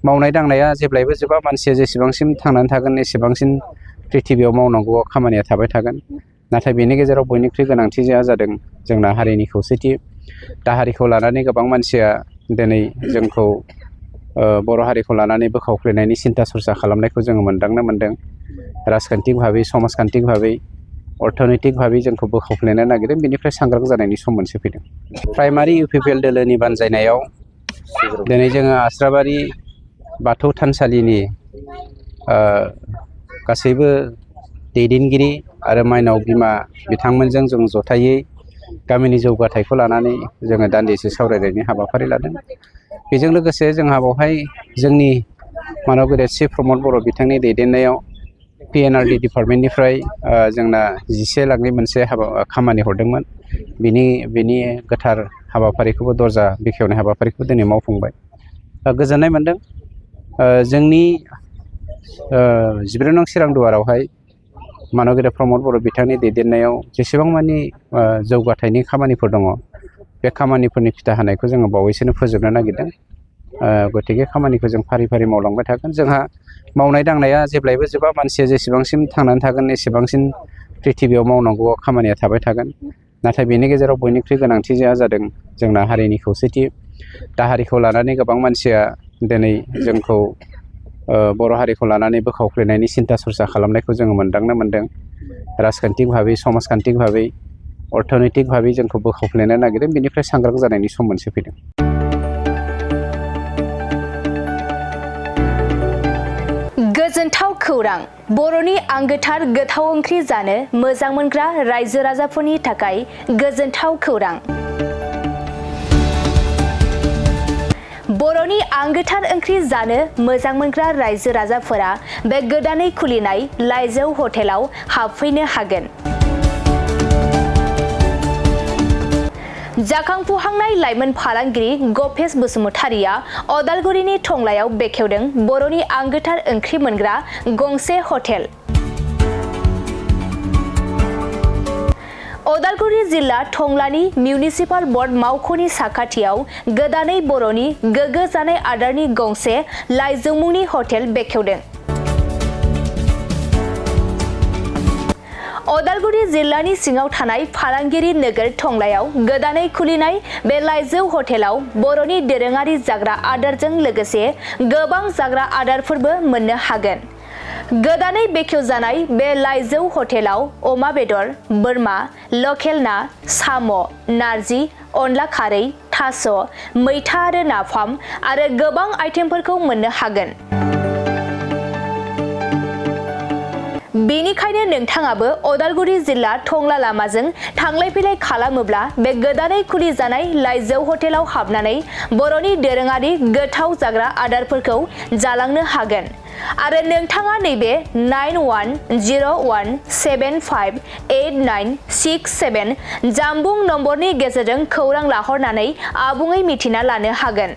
मावनाय दांनाया जेब्लायबो जोबा मानसिया जेसेबांसिम थांनानै थागोन एसेबांसिम पृथिबियाव मावनांगौ खामानिया थाबाय थागोन नाथाय बेनि गेजेराव बयनिख्रुइ गोनांथिया जादों जोंना हारिनि खौसेथि दा हारिखौ लानानै गोबां मानसिया दिनै जोंखौ बर' हारिखौ लानानै बोखावफ्लेनायनि सिन्था सरसा खालामनायखौ जोङो मोनदांनो मोनदों राजखान्थिक भाबै समाजखान्थिक भाबै अर्थनैतिक भाबै जोंखौ बोखावफ्लेनो नागिरदों बेनिफ्राय सांग्रां जानायनि सम मोनसे फैदों प्राइमारि UPPL दोलोनि बानजायनायाव दिनै जोङो आस्राबारि बाथौ थानसालिनि गासैबो दैदेनगिरि आरो माइनाव बिमा बिथांमोनजों जों जथायै गामिनि जौगाथायखौ लानानै जोङो दान्दिसे सावरायनायनि हाबाफारि लादों बेजों लोगोसे जोंहा बेवहाय जोंनि मानव गेदेर सि प्रमद बर' बिथांनि दैदेननायाव PNRD डिपार्टमेन्टनिफ्राय जोंना 11 लाखनि मोनसे खामानि हरदोंमोन बिनि गोथार हाबाफारिखौबो दरजा बेखेवनाय हाबाफारिखौ दिनै मावफुंबाय गोजोननाय मोनदों जोंनि 12 नं चिरां दुवारावहाय मानव गेदेर प्रमद बर' बिथांनि दैदेननायाव जेसेबां मानि जौगाथायनि खामानिफोर दङ बे खामानिफोरनि फिथा होनायखौ जोङो बावैसोनो फोजोबनो नागिरदों गतिके खामानिखौ जों फारि फारि मावलांबाय थागोन जोंहा मावनाय दांनाया जेब्लायबो जोबा मानसिया जेसेबांसिम थांनानै थागोन एसेबांसिम पृथिबियाव मावनांगौ खामानिया थाबाय थागोन नाथाय बेनि गेजेराव बयनिख्रुइ गोनांथिया जादों जोंना हारिनि खौसेथि दा हारिखौ लानानै गोबां मानसिया दिनै जोंखौ बर' हारिखौ लानानै बोखावफ्लेनायनि सिन्था सरसा खालामनायखौ जोङो मोनदांनो मोनदों राजखान्थिक भाबै समाजखान्थिक भाबै अर्थनैतिक भाबै जोंखौ बोखावफ्लेनो नागिरदों बेनिफ्राय सांग्रां जानायनि सम मोनसे फैदों गोजोनथाव खौरां बर'नि आंगोथार गोथाव ओंख्रि जानो मोजां मोनग्रा रायजो राजाफोरनि थाखाय गोजोनथाव खौरां बर'नि आंगोथार ओंख्रि जानो मोजां मोनग्रा रायजो राजाफोरा बे गोदानै खुलिनाय लाइजौ हटेलाव हाबफैनो हागोन जाखांफुहांनाय लाइमोन फालांगिरि गपेश बसुमतारिया अदालगुरिनि टंलायाव बेखेवदों बर'नि आंगोथार ओंख्रि मोनग्रा गंसे हटेल अदालगुरि जिल्ला टंलानि मिउनिसिपाल बर्ड मावख'नि साखाथियाव गोदानै बर'नि गोग्गो जानाय आदारनि गंसे लाइजौ मुंनि हटेल बेखेवदों अदालगुरि जिल्लानि सिङाव थानाय फालांगिरि नोगोर टंलायाव गोदानै खुलिनाय बे लाइजौ हटेलाव बर'नि दोरोङारि जाग्रा आदारजों लोगोसे गोबां जाग्रा आदारफोरबो मोननो हागोन गोदानै बेखेवजानाय बे लाइजौ हटेलाव अमा बेदर बोरमा लकेल ना साम' नारजि अनला खारै थास' मैथा आरो नाफाम आरो गोबां आइटेमफोरखौ मोननो हागोन बेनिखायनो नोंथाङाबो अदालगुरि जिल्ला टंला लामाजों थांलाय फैलाय खालामोब्ला बे गोदानै खुलिजानाय लाइजौ हटेलाव हाबनानै बर'नि दोरोङारि गोथाव जाग्रा आदारफोरखौ जालांनो हागोन आरो नोंथाङा नैबे 9101758967 जानबुं नम्बरनि गेजेरजों खौरां लाहरनानै आबुङै मिथिना लानो हागोन